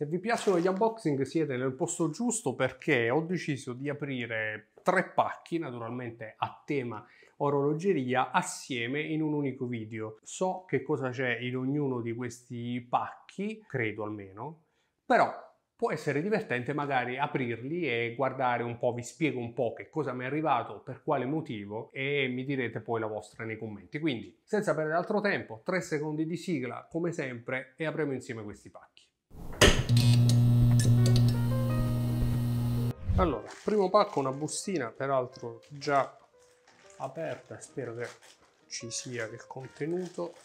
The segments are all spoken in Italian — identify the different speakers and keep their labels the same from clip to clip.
Speaker 1: vi piacciono gli unboxing siete nel posto giusto, perché ho deciso di aprire 3 pacchi, naturalmente a tema orologeria, assieme in un unico video. So che cosa c'è in ognuno di questi pacchi, credo almeno, però può essere divertente magari aprirli e guardare un po', vi spiego un po' che cosa mi è arrivato, per quale motivo, e mi direte poi la vostra nei commenti. Quindi, senza perdere altro tempo, 3 secondi di sigla come sempre e apriamo insieme questi pacchi. Allora, primo pacco, una bustina, peraltro già aperta, spero che ci sia il contenuto.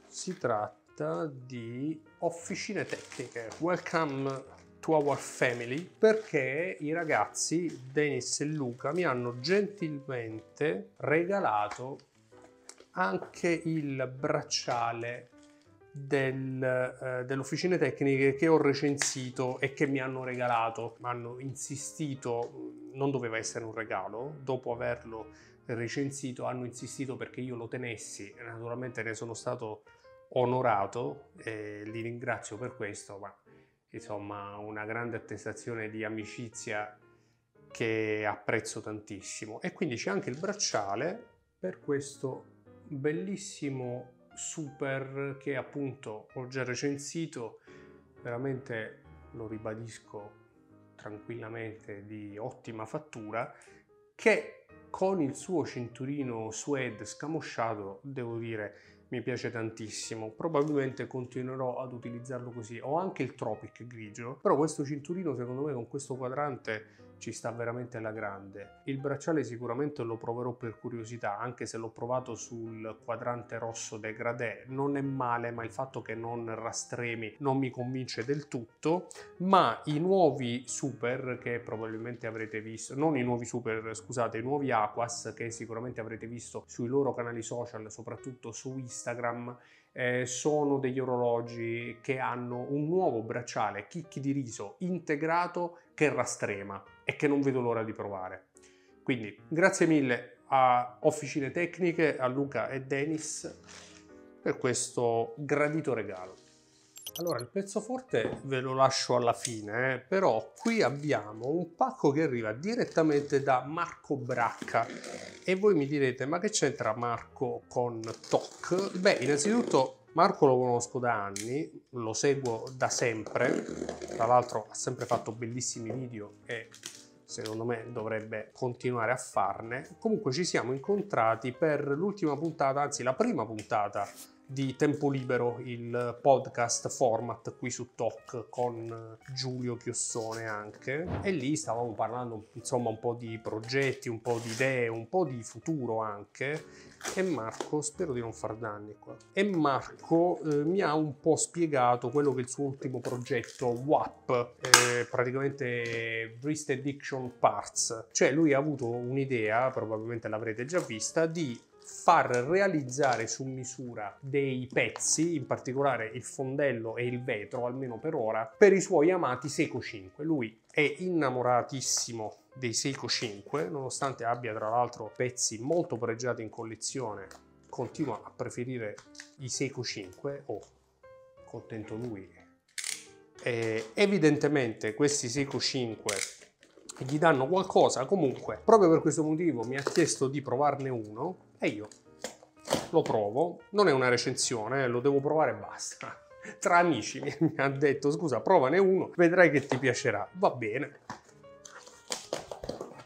Speaker 1: Si tratta di officine tecniche. Welcome to our family, perché i ragazzi Denis e Luca mi hanno gentilmente regalato anche il bracciale delle officine tecniche che ho recensito e che mi hanno regalato. Hanno insistito, non doveva essere un regalo, dopo averlo recensito hanno insistito perché io lo tenessi, naturalmente ne sono stato onorato e li ringrazio per questo, ma insomma una grande attestazione di amicizia che apprezzo tantissimo. E quindi c'è anche il bracciale per questo bellissimo super che appunto ho già recensito, veramente lo ribadisco tranquillamente, di ottima fattura, che con il suo cinturino suede scamosciato devo dire mi piace tantissimo. Probabilmente continuerò ad utilizzarlo così. Ho anche il Tropic grigio, però questo cinturino secondo me con questo quadrante ci sta veramente alla grande. Il bracciale sicuramente lo proverò per curiosità, anche se l'ho provato sul quadrante rosso degradé, non è male, ma il fatto che non rastremi non mi convince del tutto. Ma i nuovi super che probabilmente avrete visto, non i nuovi super, scusate, i nuovi Aquas che sicuramente avrete visto sui loro canali social, soprattutto su Instagram, sono degli orologi che hanno un nuovo bracciale chicchi di riso integrato che rastrema e che non vedo l'ora di provare. Quindi grazie mille a Officine Tecniche, a Luca e Denis per questo gradito regalo. Allora, il pezzo forte ve lo lascio alla fine, però qui abbiamo un pacco che arriva direttamente da Marco Bracca e voi mi direte, ma che c'entra Marco con TOC? Beh, innanzitutto Marco lo conosco da anni, lo seguo da sempre, tra l'altro ha sempre fatto bellissimi video e secondo me dovrebbe continuare a farne. Comunque ci siamo incontrati per l'ultima puntata, anzi la prima puntata di Tempo Libero, il podcast format qui su TOC con Giulio Chiossone anche, e lì stavamo parlando insomma un po' di progetti, un po' di idee, un po' di futuro anche, e Marco, spero di non far danni qua, e Marco mi ha un po' spiegato quello che è il suo ultimo progetto WAP, praticamente Wrist Addiction Parts, cioè lui ha avuto un'idea, probabilmente l'avrete già vista, di far realizzare su misura dei pezzi, in particolare il fondello e il vetro, almeno per ora, per i suoi amati Seiko 5. Lui è innamoratissimo dei Seiko 5, nonostante abbia tra l'altro pezzi molto pregiati in collezione, continua a preferire i Seiko 5, contento lui. Evidentemente questi Seiko 5 gli danno qualcosa. Comunque, proprio per questo motivo mi ha chiesto di provarne uno e io lo provo. Non è una recensione, lo devo provare e basta. Tra amici mi ha detto, scusa, provane uno, vedrai che ti piacerà. Va bene.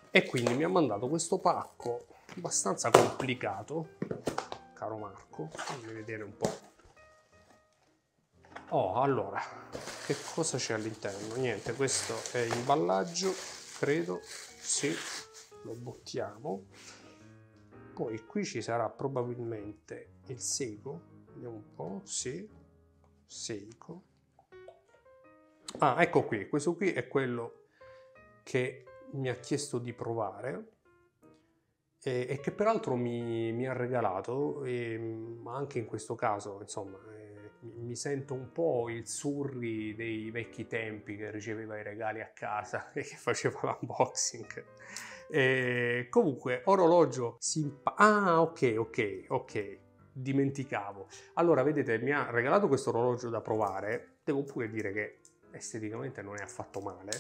Speaker 1: E quindi mi ha mandato questo pacco abbastanza complicato, caro Marco. Fammi vedere un po'. Oh, allora, che cosa c'è all'interno? Niente, questo è l'imballaggio, credo, sì, lo buttiamo. Poi qui ci sarà probabilmente il Seiko, vediamo un po', sì, Seiko. Ah, ecco qui, questo qui è quello che mi ha chiesto di provare e che peraltro mi ha regalato, ma anche in questo caso, insomma, mi sento un po' il Surri dei vecchi tempi che riceveva i regali a casa e che faceva l'unboxing. Comunque, orologio ah, ok, dimenticavo. Allora, vedete, mi ha regalato questo orologio da provare. Devo pure dire che esteticamente non è affatto male.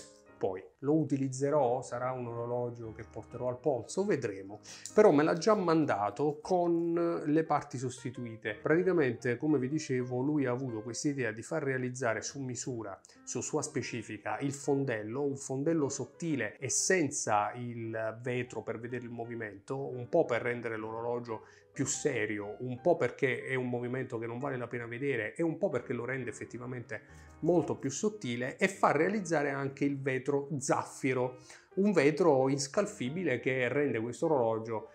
Speaker 1: Poi lo utilizzerò, sarà un orologio che porterò al polso, vedremo. Però me l'ha già mandato con le parti sostituite. Praticamente, come vi dicevo, lui ha avuto questa idea di far realizzare su misura, su sua specifica, il fondello, un fondello sottile e senza il vetro per vedere il movimento, un po' per rendere l'orologio più serio, un po' perché è un movimento che non vale la pena vedere e un po' perché lo rende effettivamente molto più sottile, e fa realizzare anche il vetro zaffiro, un vetro inscalfibile che rende questo orologio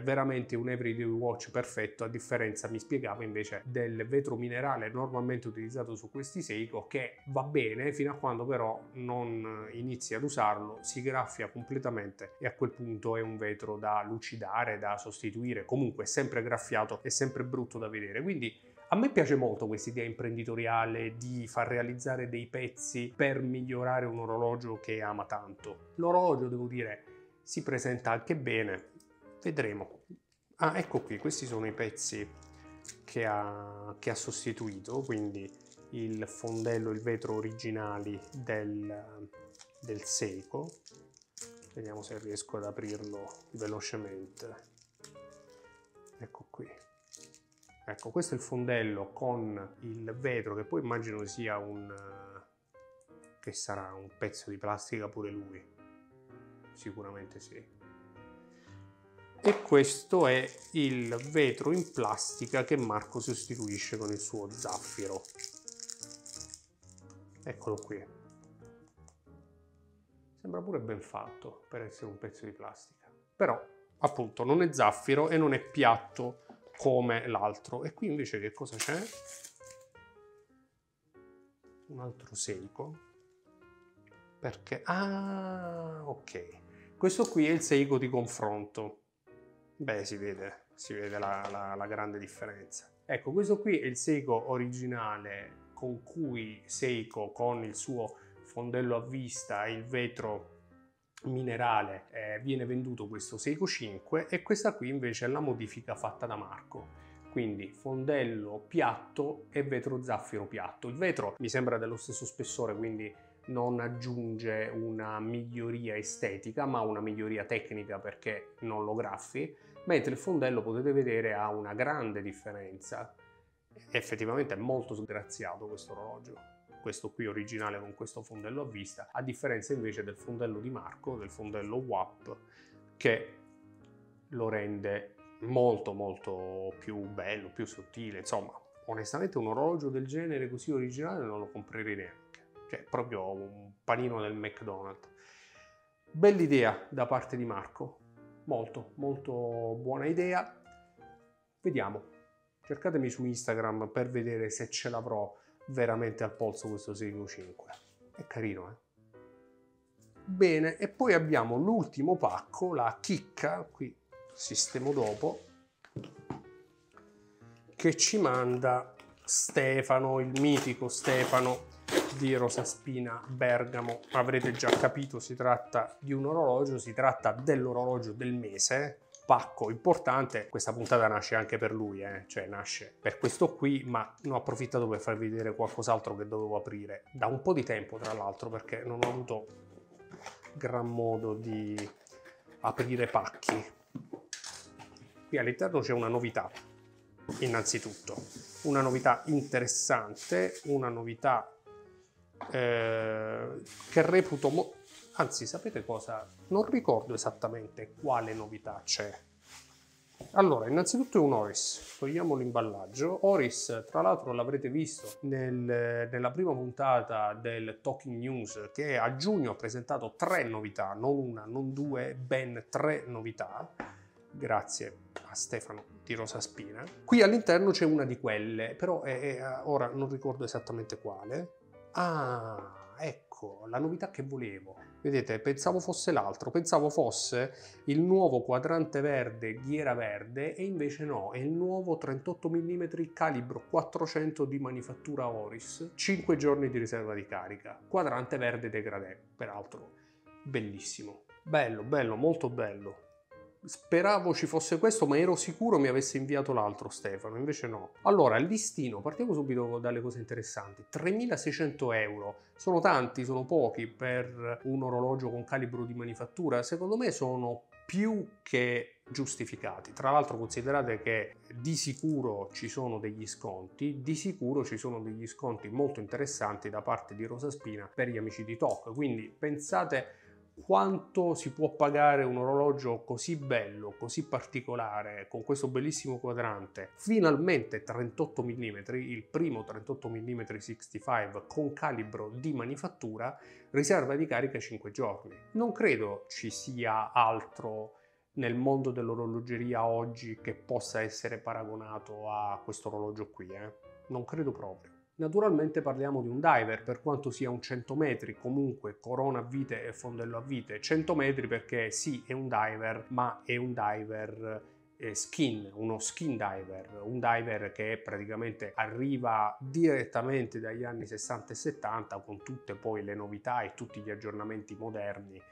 Speaker 1: veramente un everyday watch perfetto, a differenza, mi spiegava, invece del vetro minerale normalmente utilizzato su questi Seiko, che va bene fino a quando però non inizi ad usarlo, si graffia completamente e a quel punto è un vetro da lucidare, da sostituire, comunque sempre graffiato e sempre brutto da vedere. Quindi a me piace molto questa idea imprenditoriale di far realizzare dei pezzi per migliorare un orologio che ama tanto. L'orologio, devo dire, si presenta anche bene, vedremo. Ah, ecco qui, questi sono i pezzi che ha sostituito, quindi il fondello, il vetro originali del Seiko. Vediamo se riesco ad aprirlo velocemente. Ecco qui. Ecco, questo è il fondello con il vetro, che poi immagino sia che sarà un pezzo di plastica pure lui, sicuramente sì. E questo è il vetro in plastica che Marco sostituisce con il suo zaffiro. Eccolo qui. Sembra pure ben fatto per essere un pezzo di plastica, però appunto non è zaffiro e non è piatto come l'altro. E qui invece che cosa c'è? Un altro Seiko. Perché? Ah, ok. Questo qui è il Seiko di confronto. Beh, si vede la grande differenza. Ecco, questo qui è il Seiko originale con cui Seiko, con il suo fondello a vista e il vetro minerale, viene venduto questo Seiko 5, e questa qui invece è la modifica fatta da Marco. Quindi fondello piatto e vetro zaffiro piatto. Il vetro mi sembra dello stesso spessore, quindi non aggiunge una miglioria estetica, ma una miglioria tecnica perché non lo graffi, mentre il fondello, potete vedere, ha una grande differenza. Effettivamente è molto sgraziato questo orologio, questo qui originale con questo fondello a vista, a differenza invece del fondello di Marco, del fondello WAP, che lo rende molto molto più bello, più sottile. Insomma, onestamente un orologio del genere così originale non lo comprerei neanche, cioè proprio un panino del McDonald's. Bell'idea da parte di Marco, molto molto buona idea. Vediamo, cercatemi su Instagram per vedere se ce l'avrò veramente al polso questo Seiko 5. È carino, eh? Bene, e poi abbiamo l'ultimo pacco, la chicca, qui sistemo dopo, che ci manda Stefano, il mitico Stefano di Rosaspina Bergamo. Avrete già capito, si tratta di un orologio, si tratta dell'orologio del mese, pacco importante. Questa puntata nasce anche per lui, cioè nasce per questo qui, ma ne ho approfittato per farvi vedere qualcos'altro che dovevo aprire da un po' di tempo, tra l'altro, perché non ho avuto gran modo di aprire pacchi. Qui all'interno c'è una novità, innanzitutto una novità interessante, una novità che reputo anzi, sapete cosa? Non ricordo esattamente quale novità c'è. Allora, innanzitutto è un Oris, togliamo l'imballaggio. Oris, tra l'altro, l'avrete visto nella prima puntata del Talking News, che a giugno ha presentato 3 novità, non una, non due, ben 3 novità, grazie a Stefano di Rosaspina. Qui all'interno c'è una di quelle, però ora non ricordo esattamente quale. Ah, ecco, la novità che volevo. Vedete, pensavo fosse l'altro, pensavo fosse il nuovo quadrante verde ghiera verde, e invece no, è il nuovo 38 mm calibro 400 di manifattura Oris, 5 giorni di riserva di carica, quadrante verde degradé, peraltro bellissimo, bello, bello, molto bello. Speravo ci fosse questo, ma ero sicuro mi avesse inviato l'altro Stefano, invece no. Allora, il listino, partiamo subito dalle cose interessanti. 3.600 euro, sono tanti, sono pochi per un orologio con calibro di manifattura? Secondo me sono più che giustificati. Tra l'altro considerate che di sicuro ci sono degli sconti, di sicuro ci sono degli sconti molto interessanti da parte di Rosaspina per gli amici di TOC, quindi pensate quanto si può pagare un orologio così bello, così particolare, con questo bellissimo quadrante, finalmente 38 mm, il primo 38 mm 65 con calibro di manifattura, riserva di carica 5 giorni. Non credo ci sia altro nel mondo dell'orologeria oggi che possa essere paragonato a questo orologio qui, non credo proprio. Naturalmente parliamo di un diver, per quanto sia un 100 metri, comunque corona a vite e fondello a vite. 100 metri perché sì, è un diver, ma è un diver skin, uno skin diver, un diver che praticamente arriva direttamente dagli anni 60 e 70 con tutte poi le novità e tutti gli aggiornamenti moderni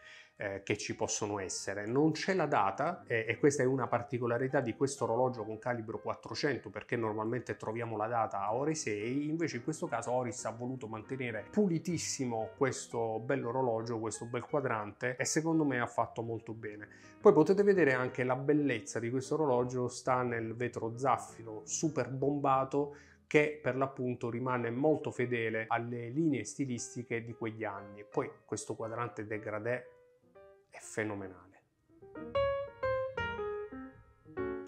Speaker 1: che ci possono essere. Non c'è la data e questa è una particolarità di questo orologio con calibro 400, perché normalmente troviamo la data a ore 6, invece in questo caso Oris ha voluto mantenere pulitissimo questo bell'orologio, questo bel quadrante, e secondo me ha fatto molto bene. Poi potete vedere anche la bellezza di questo orologio sta nel vetro zaffiro super bombato, che per l'appunto rimane molto fedele alle linee stilistiche di quegli anni. Poi questo quadrante degradé è fenomenale.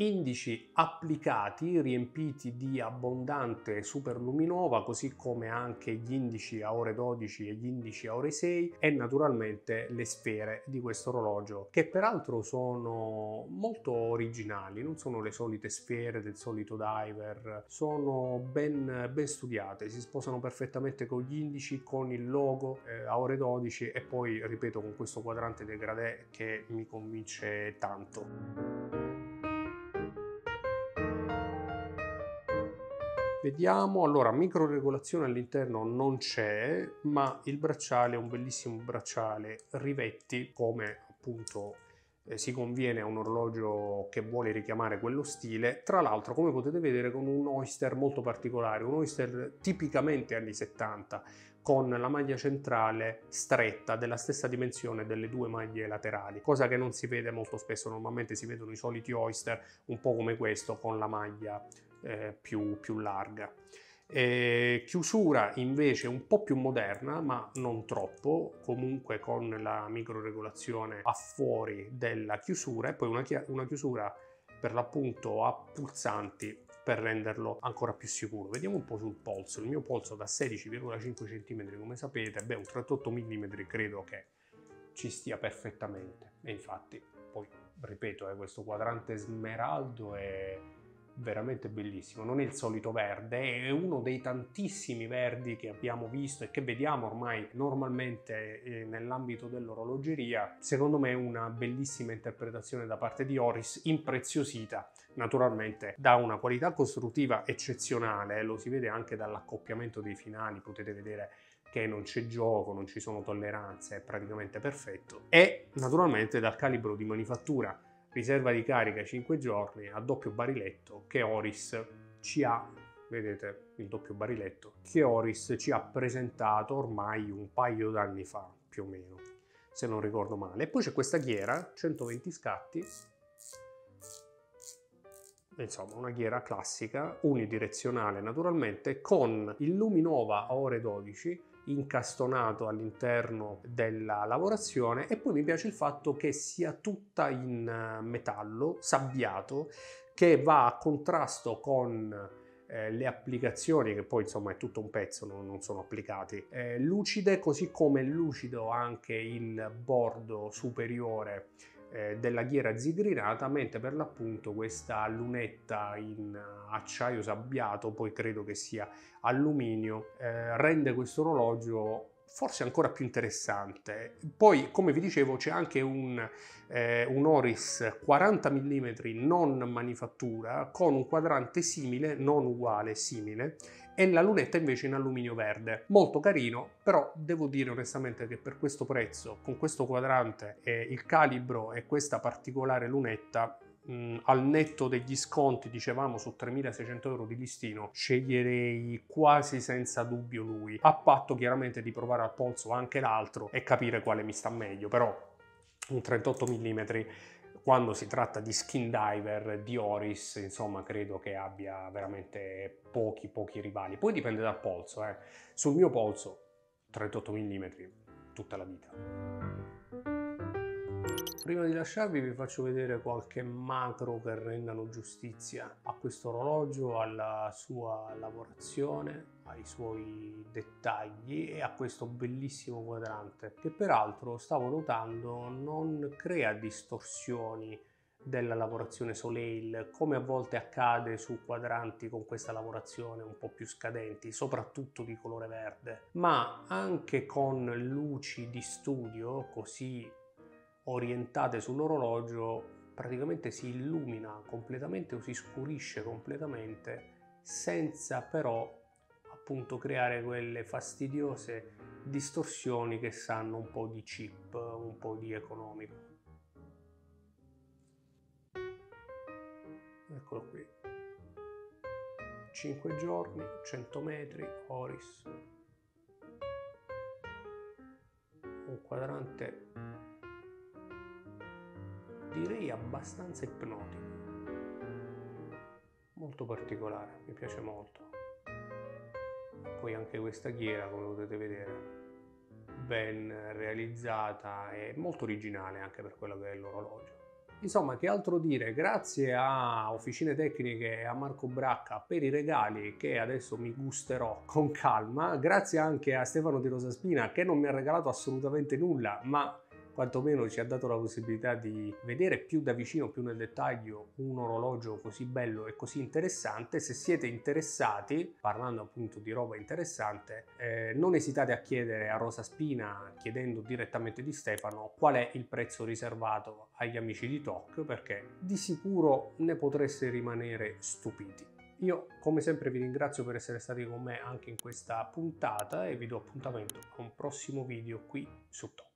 Speaker 1: Indici applicati riempiti di abbondante superluminova, così come anche gli indici a ore 12 e gli indici a ore 6 e naturalmente le sfere di questo orologio, che peraltro sono molto originali, non sono le solite sfere del solito diver, sono ben studiate, si sposano perfettamente con gli indici, con il logo a ore 12 e poi ripeto con questo quadrante degradé che mi convince tanto. Vediamo, allora micro regolazione all'interno non c'è, ma il bracciale è un bellissimo bracciale rivetti, come appunto si conviene a un orologio che vuole richiamare quello stile. Tra l'altro, come potete vedere, con un oyster molto particolare, un oyster tipicamente anni 70, con la maglia centrale stretta della stessa dimensione delle due maglie laterali, cosa che non si vede molto spesso. Normalmente si vedono i soliti oyster un po' come questo, con la maglia più larga. Chiusura invece un po' più moderna, ma non troppo, comunque con la microregolazione a fuori della chiusura, e poi una chiusura per l'appunto a pulsanti per renderlo ancora più sicuro. Vediamo un po' sul polso. Il mio polso da 16,5 cm, come sapete, un 38 mm credo che ci stia perfettamente, e infatti poi ripeto, questo quadrante smeraldo è veramente bellissimo, non è il solito verde, è uno dei tantissimi verdi che abbiamo visto e che vediamo ormai normalmente nell'ambito dell'orologeria. Secondo me è una bellissima interpretazione da parte di Oris, impreziosita naturalmente da una qualità costruttiva eccezionale, lo si vede anche dall'accoppiamento dei finali, potete vedere che non c'è gioco, non ci sono tolleranze, è praticamente perfetto, e naturalmente dal calibro di manifattura, riserva di carica 5 giorni a doppio bariletto che Oris ci ha, vedete il doppio bariletto, che Oris ci ha presentato ormai un paio d'anni fa, più o meno, se non ricordo male. E poi c'è questa ghiera, 120 scatti, insomma una ghiera classica, unidirezionale naturalmente, con il Luminova a ore 12, incastonato all'interno della lavorazione, e poi mi piace il fatto che sia tutta in metallo sabbiato, che va a contrasto con le applicazioni, che poi insomma è tutto un pezzo, non sono applicati, lucide, così come è lucido anche il bordo superiore della ghiera zigrinata, mentre per l'appunto questa lunetta in acciaio sabbiato, poi credo che sia alluminio, rende questo orologio forse ancora più interessante. Poi, come vi dicevo, c'è anche un Oris 40 mm non manifattura con un quadrante simile, non uguale, simile, e la lunetta invece in alluminio verde. Molto carino, però devo dire onestamente che per questo prezzo, con questo quadrante, il calibro e questa particolare lunetta, al netto degli sconti, dicevamo, su 3.600 euro di listino, sceglierei quasi senza dubbio lui, a patto chiaramente di provare al polso anche l'altro e capire quale mi sta meglio. Però un 38 mm, quando si tratta di skin diver di Oris, insomma, credo che abbia veramente pochi rivali. Poi dipende dal polso, sul mio polso 38 mm tutta la vita. Prima di lasciarvi vi faccio vedere qualche macro che rendano giustizia a questo orologio, alla sua lavorazione, ai suoi dettagli e a questo bellissimo quadrante, che peraltro stavo notando non crea distorsioni della lavorazione Soleil, come a volte accade su quadranti con questa lavorazione un po' più scadenti, soprattutto di colore verde, ma anche con luci di studio così orientate sull'orologio praticamente si illumina completamente o si scurisce completamente, senza però appunto creare quelle fastidiose distorsioni che sanno un po' di cheap, un po' di economico. Eccolo qui, 5 giorni, 100 metri, Oris, un quadrante direi abbastanza ipnotico, molto particolare, mi piace molto. Poi anche questa ghiera, come potete vedere, ben realizzata e molto originale anche per quello che è l'orologio. Insomma, che altro dire? Grazie a Officine Tecniche e a Marco Bracca per i regali che adesso mi gusterò con calma. Grazie anche a Stefano Di Rosaspina che non mi ha regalato assolutamente nulla, ma quantomeno ci ha dato la possibilità di vedere più da vicino, più nel dettaglio, un orologio così bello e così interessante. Se siete interessati, parlando appunto di roba interessante, non esitate a chiedere a Rosaspina, chiedendo direttamente di Stefano, qual è il prezzo riservato agli amici di TOC, perché di sicuro ne potreste rimanere stupiti. Io come sempre vi ringrazio per essere stati con me anche in questa puntata e vi do appuntamento a un prossimo video qui su TOC.